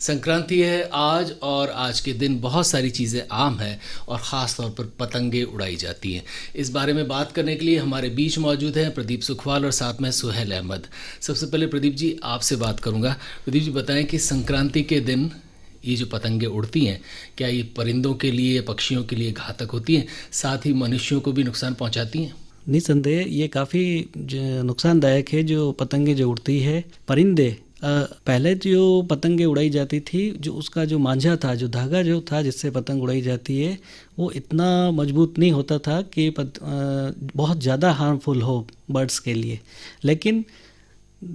संक्रांति है आज और आज के दिन बहुत सारी चीज़ें आम हैं और ख़ास तौर पर पतंगे उड़ाई जाती हैं। इस बारे में बात करने के लिए हमारे बीच मौजूद हैं प्रदीप सुखवाल और साथ में सुहेल अहमद। सबसे पहले प्रदीप जी आपसे बात करूंगा। प्रदीप जी बताएं कि संक्रांति के दिन ये जो पतंगे उड़ती हैं क्या ये परिंदों के लिए पक्षियों के लिए घातक होती हैं, साथ ही मनुष्यों को भी नुकसान पहुँचाती हैं? निसंदेह ये काफ़ी नुकसानदायक है। जो पतंगे जो उड़ती है, परिंदे पहले जो पतंगे उड़ाई जाती थी, जो उसका जो मांझा था, जो धागा जो था जिससे पतंग उड़ाई जाती है, वो इतना मजबूत नहीं होता था कि बहुत ज़्यादा हार्मफुल हो बर्ड्स के लिए। लेकिन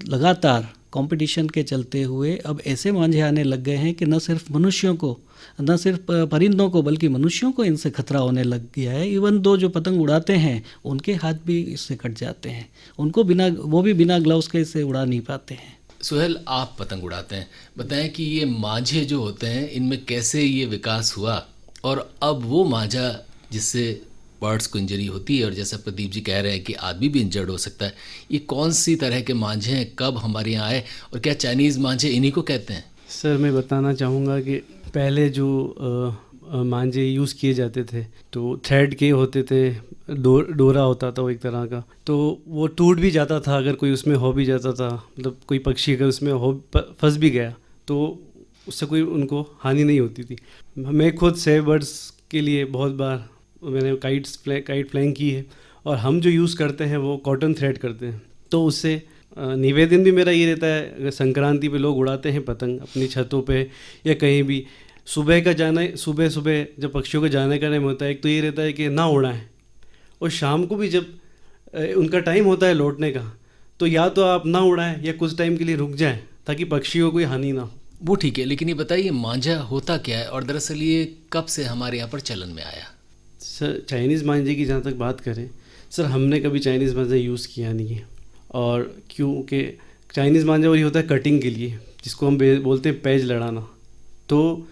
लगातार कंपटीशन के चलते हुए अब ऐसे मांझे आने लग गए हैं कि न सिर्फ मनुष्यों को, न सिर्फ परिंदों को, बल्कि मनुष्यों को इनसे खतरा होने लग गया है। इवन दो जो पतंग उड़ाते हैं उनके हाथ भी इससे कट जाते हैं, उनको वो भी बिना ग्लव्स के इसे उड़ा नहीं पाते हैं। सुहेल, आप पतंग उड़ाते हैं, बताएं कि ये मांझे जो होते हैं इनमें कैसे ये विकास हुआ और अब वो मांझा जिससे बर्ड्स को इंजरी होती है और जैसा प्रदीप जी कह रहे हैं कि आदमी भी इंजर्ड हो सकता है, ये कौन सी तरह के मांझे हैं, कब हमारे यहाँ आए और क्या चाइनीज़ मांझे इन्हीं को कहते हैं? सर, मैं बताना चाहूँगा कि पहले जो मांझे यूज़ किए जाते थे तो थ्रेड के होते थे, डोरा होता था वो एक तरह का, तो वो टूट भी जाता था अगर कोई उसमें हो भी जाता था। मतलब कोई पक्षी अगर उसमें फंस भी गया तो उससे कोई उनको हानि नहीं होती थी। मैं खुद सेव बर्ड्स के लिए बहुत बार मैंने काइट फ्लाइंग की है और हम जो यूज़ करते हैं वो कॉटन थ्रेड करते हैं। तो उससे निवेदन भी मेरा ये रहता है, अगर संक्रांति पे लोग उड़ाते हैं पतंग अपनी छतों पे या कहीं भी, सुबह जब पक्षियों को जाने का टाइम होता है, एक तो ये रहता है कि ना उड़ाएं, और शाम को भी जब उनका टाइम होता है लौटने का, तो या तो आप ना उड़ाएं या कुछ टाइम के लिए रुक जाएं ताकि पक्षियों को कोई हानि ना हो। वो ठीक है, लेकिन ये बताइए मांझा होता क्या है और दरअसल ये कब से हमारे यहाँ पर चलन में आया? सर, चाइनीज़ मांझे की जहाँ तक बात करें, सर हमने कभी चाइनीज़ मांझा यूज़ किया नहीं है। और क्योंकि चाइनीज़ मांझा वही होता है कटिंग के लिए, जिसको हम बोलते हैं पैज लड़ाना। तो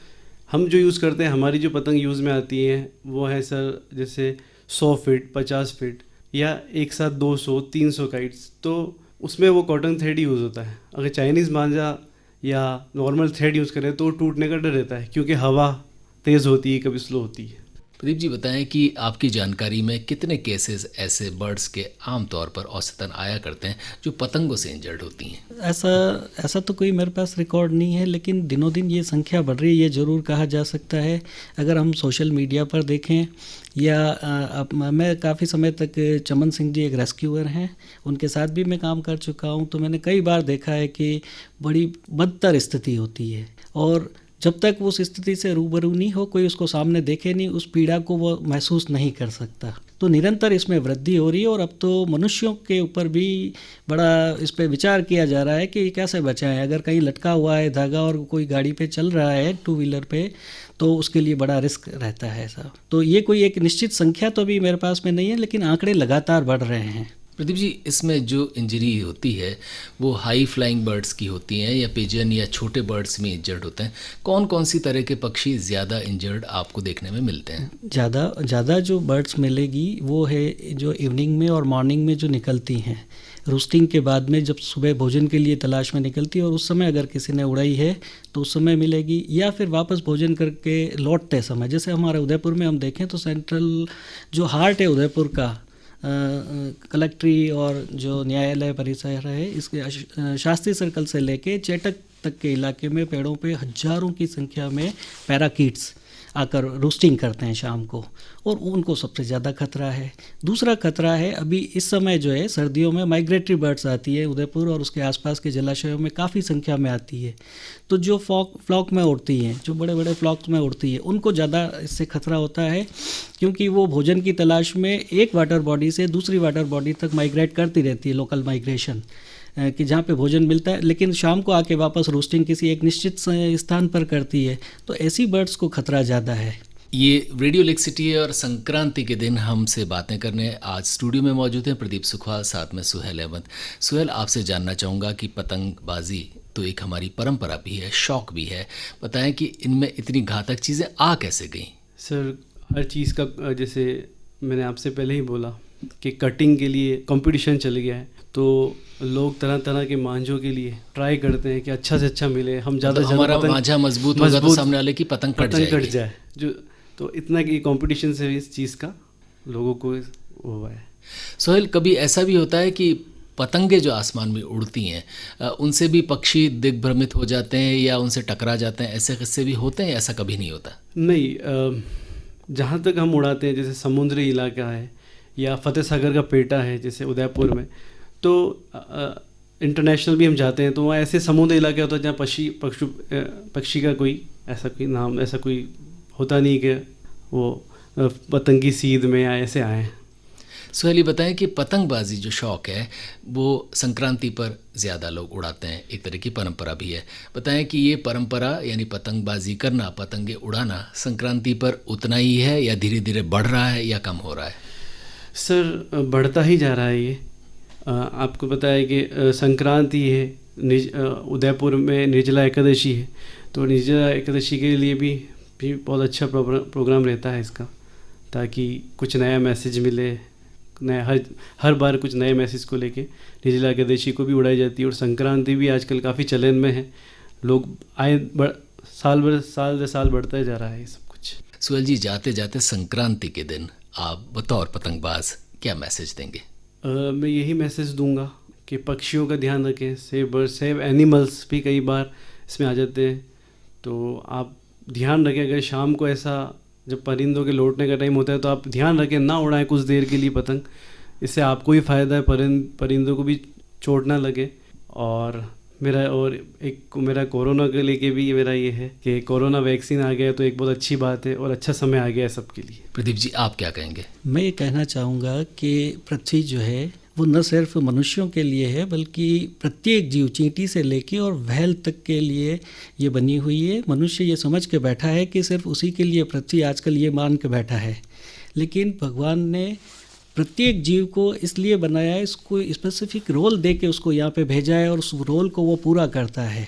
हम जो यूज़ करते हैं, हमारी जो पतंग यूज़ में आती है वो है सर जैसे 100 फीट, 50 फीट या एक साथ 200, 300 काइट्स, तो उसमें वो कॉटन थ्रेड यूज़ होता है। अगर चाइनीज़ मांझा या नॉर्मल थ्रेड यूज़ करें तो टूटने का डर रहता है, क्योंकि हवा तेज़ होती है, कभी स्लो होती है। प्रदीप जी बताएं कि आपकी जानकारी में कितने केसेस ऐसे बर्ड्स के आम तौर पर औसतन आया करते हैं जो पतंगों से इंजर्ड होती हैं? ऐसा तो कोई मेरे पास रिकॉर्ड नहीं है, लेकिन दिनों दिन ये संख्या बढ़ रही है, ये ज़रूर कहा जा सकता है। अगर हम सोशल मीडिया पर देखें या मैं काफ़ी समय तक चमन सिंह जी एक रेस्क्यूअर हैं, उनके साथ भी मैं काम कर चुका हूँ, तो मैंने कई बार देखा है कि बड़ी बदतर स्थिति होती है और जब तक उस स्थिति से रूबरू नहीं हो, कोई उसको सामने देखे नहीं, उस पीड़ा को वो महसूस नहीं कर सकता। तो निरंतर इसमें वृद्धि हो रही है और अब तो मनुष्यों के ऊपर भी बड़ा इस पे विचार किया जा रहा है कि कैसे बचाएं। अगर कहीं लटका हुआ है धागा और कोई गाड़ी पे चल रहा है, 2 व्हीलर पे, तो उसके लिए बड़ा रिस्क रहता है साहब। तो ये कोई एक निश्चित संख्या तो अभी मेरे पास में नहीं है, लेकिन आंकड़े लगातार बढ़ रहे हैं। प्रदीप जी, इसमें जो इंजरी होती है वो हाई फ्लाइंग बर्ड्स की होती हैं या पिजन या छोटे बर्ड्स में इंजर्ड होते हैं? कौन कौन सी तरह के पक्षी ज़्यादा इंजर्ड आपको देखने में मिलते हैं? ज़्यादा जो बर्ड्स मिलेगी वो है जो इवनिंग में और मॉर्निंग में जो निकलती हैं, रूस्टिंग के बाद में जब सुबह भोजन के लिए तलाश में निकलती है और उस समय अगर किसी ने उड़ाई है तो उस समय मिलेगी, या फिर वापस भोजन करके लौटते समय। जैसे हमारे उदयपुर में हम देखें तो सेंट्रल जो हार्ट है उदयपुर का, कलेक्ट्री और जो न्यायालय परिसर है, इसके शास्त्री सर्कल से लेके चेटक तक के इलाके में पेड़ों पे हजारों की संख्या में पैराकीट्स आकर रूस्टिंग करते हैं शाम को, और उनको सबसे ज़्यादा खतरा है। दूसरा खतरा है अभी इस समय जो है सर्दियों में माइग्रेटरी बर्ड्स आती है उदयपुर और उसके आसपास के जलाशयों में काफ़ी संख्या में आती है। तो जो फ्लॉक में उड़ती हैं, जो बड़े बड़े फ्लॉक्स में उड़ती है, उनको ज़्यादा इससे खतरा होता है, क्योंकि वो भोजन की तलाश में एक वाटर बॉडी से दूसरी वाटर बॉडी तक माइग्रेट करती रहती है, लोकल माइग्रेशन, कि जहाँ पे भोजन मिलता है, लेकिन शाम को आके वापस रोस्टिंग किसी एक निश्चित स्थान पर करती है। तो ऐसी बर्ड्स को खतरा ज़्यादा है। ये रेडियो लेक सिटी है और संक्रांति के दिन हमसे बातें करने आज स्टूडियो में मौजूद हैं प्रदीप सुखवाल, साथ में सुहेल अहमद। सुहेल, आपसे जानना चाहूँगा कि पतंगबाजी तो एक हमारी परंपरा भी है, शौक भी है, बताएं कि इनमें इतनी घातक चीज़ें आ कैसे गई? सर, हर चीज़ का, जैसे मैंने आपसे पहले ही बोला कि कटिंग के लिए कंपटीशन चल गया है, तो लोग तरह तरह के मांझों के लिए ट्राई करते हैं कि अच्छा से अच्छा मिले, हम ज़्यादा तो से ज़्यादा हमारा मांझा मजबूत होगा तो सामने वाले की पतंग कट जाएगी। जाए जो, तो इतना कि कंपटीशन से इस चीज़ का लोगों को वो हुआ है। सोहेल, कभी ऐसा भी होता है कि पतंगे जो आसमान में उड़ती हैं उनसे भी पक्षी दिग्भ्रमित हो जाते हैं या उनसे टकरा जाते हैं, ऐसे किस्से भी होते हैं या ऐसा कभी नहीं होता? नहीं, जहाँ तक हम उड़ाते हैं, जैसे समुद्री इलाका है या फतेह सागर का पेटा है जैसे उदयपुर में, तो इंटरनेशनल भी हम जाते हैं तो वहाँ ऐसे समुद्री इलाके होता है जहाँ पक्षी का कोई ऐसा कोई होता नहीं कि वो पतंगी सीध में या ऐसे आए। सोहेल, ये बताएं कि पतंगबाजी जो शौक़ है वो संक्रांति पर ज़्यादा लोग उड़ाते हैं, एक तरह की परंपरा भी है। बताएं कि ये परंपरा यानी पतंगबाजी करना, पतंगे उड़ाना संक्रांति पर उतना ही है या धीरे धीरे बढ़ रहा है या कम हो रहा है? सर, बढ़ता ही जा रहा है ये। आपको पता है कि संक्रांति है, उदयपुर में निर्जला एकादशी है, तो निर्जला एकादशी के लिए भी बहुत अच्छा प्रोग्राम रहता है इसका, ताकि कुछ नया मैसेज मिले। नया हर बार कुछ नए मैसेज को लेके निर्जला एकादशी को भी उड़ाई जाती है, और संक्रांति भी आजकल काफ़ी चलन में है। लोग साल साल बढ़ता ही जा रहा है ये सब कुछ। सोहेल जी, जाते जाते संक्रांति के दिन आप बतौर पतंगबाज क्या मैसेज देंगे? मैं यही मैसेज दूंगा कि पक्षियों का ध्यान रखें। सेव एनिमल्स भी कई बार इसमें आ जाते हैं, तो आप ध्यान रखें। अगर शाम को ऐसा जब परिंदों के लौटने का टाइम होता है तो आप ध्यान रखें, ना उड़ाएं कुछ देर के लिए पतंग। इससे आपको ही फ़ायदा है, परिंदों को भी चोट ना लगे। और मेरा कोरोना के लेके भी मेरा ये है कि कोरोना वैक्सीन आ गया तो एक बहुत अच्छी बात है और अच्छा समय आ गया है सबके लिए। प्रदीप जी, आप क्या कहेंगे? मैं ये कहना चाहूँगा कि पृथ्वी जो है वो न सिर्फ मनुष्यों के लिए है, बल्कि प्रत्येक जीव, चींटी से लेके और व्हेल तक के लिए ये बनी हुई है। मनुष्य ये समझ के बैठा है कि सिर्फ उसी के लिए पृथ्वी आजकल ये मान के बैठा है, लेकिन भगवान ने प्रत्येक जीव को इसलिए बनाया है, इसको स्पेसिफिक रोल दे के उसको यहाँ पे भेजा है और उस रोल को वो पूरा करता है।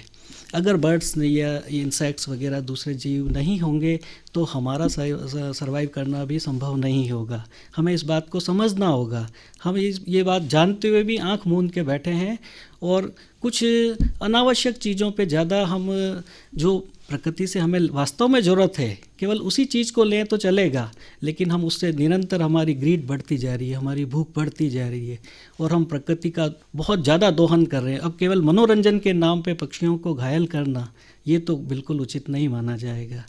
अगर बर्ड्स या इंसेक्ट्स वगैरह दूसरे जीव नहीं होंगे तो हमारा सर्वाइव करना भी संभव नहीं होगा। हमें इस बात को समझना होगा। हम ये बात जानते हुए भी आंख मूंद के बैठे हैं और कुछ अनावश्यक चीज़ों पे ज़्यादा हम, जो प्रकृति से हमें वास्तव में ज़रूरत है, केवल उसी चीज़ को लें तो चलेगा, लेकिन हम उससे निरंतर हमारी ग्रीड बढ़ती जा रही है, हमारी भूख बढ़ती जा रही है और हम प्रकृति का बहुत ज़्यादा दोहन कर रहे हैं। अब केवल मनोरंजन के नाम पे पक्षियों को घायल करना, ये तो बिल्कुल उचित नहीं माना जाएगा।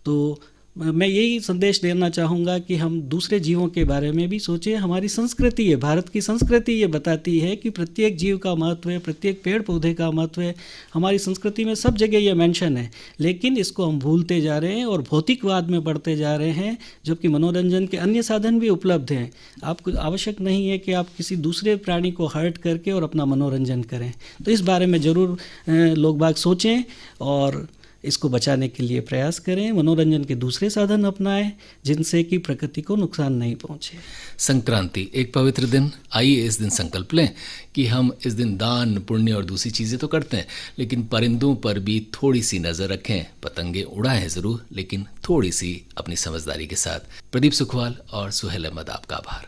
तो मैं यही संदेश देना चाहूँगा कि हम दूसरे जीवों के बारे में भी सोचें। हमारी संस्कृति है, भारत की संस्कृति ये बताती है कि प्रत्येक जीव का महत्व है, प्रत्येक पेड़ पौधे का महत्व है। हमारी संस्कृति में सब जगह ये मेंशन है, लेकिन इसको हम भूलते जा रहे हैं और भौतिकवाद में बढ़ते जा रहे हैं, जबकि मनोरंजन के अन्य साधन भी उपलब्ध हैं। आपको आवश्यक नहीं है कि आप किसी दूसरे प्राणी को हर्ट करके और अपना मनोरंजन करें। तो इस बारे में ज़रूर लोग बाग सोचें और इसको बचाने के लिए प्रयास करें। मनोरंजन के दूसरे साधन अपनाएं जिनसे कि प्रकृति को नुकसान नहीं पहुंचे। संक्रांति एक पवित्र दिन, आइए इस दिन संकल्प लें कि हम इस दिन दान, पुण्य और दूसरी चीज़ें तो करते हैं, लेकिन परिंदों पर भी थोड़ी सी नज़र रखें। पतंगे उड़ाएं ज़रूर, लेकिन थोड़ी सी अपनी समझदारी के साथ। प्रदीप सुखवाल और सुहेल अहमद, आपका आभार।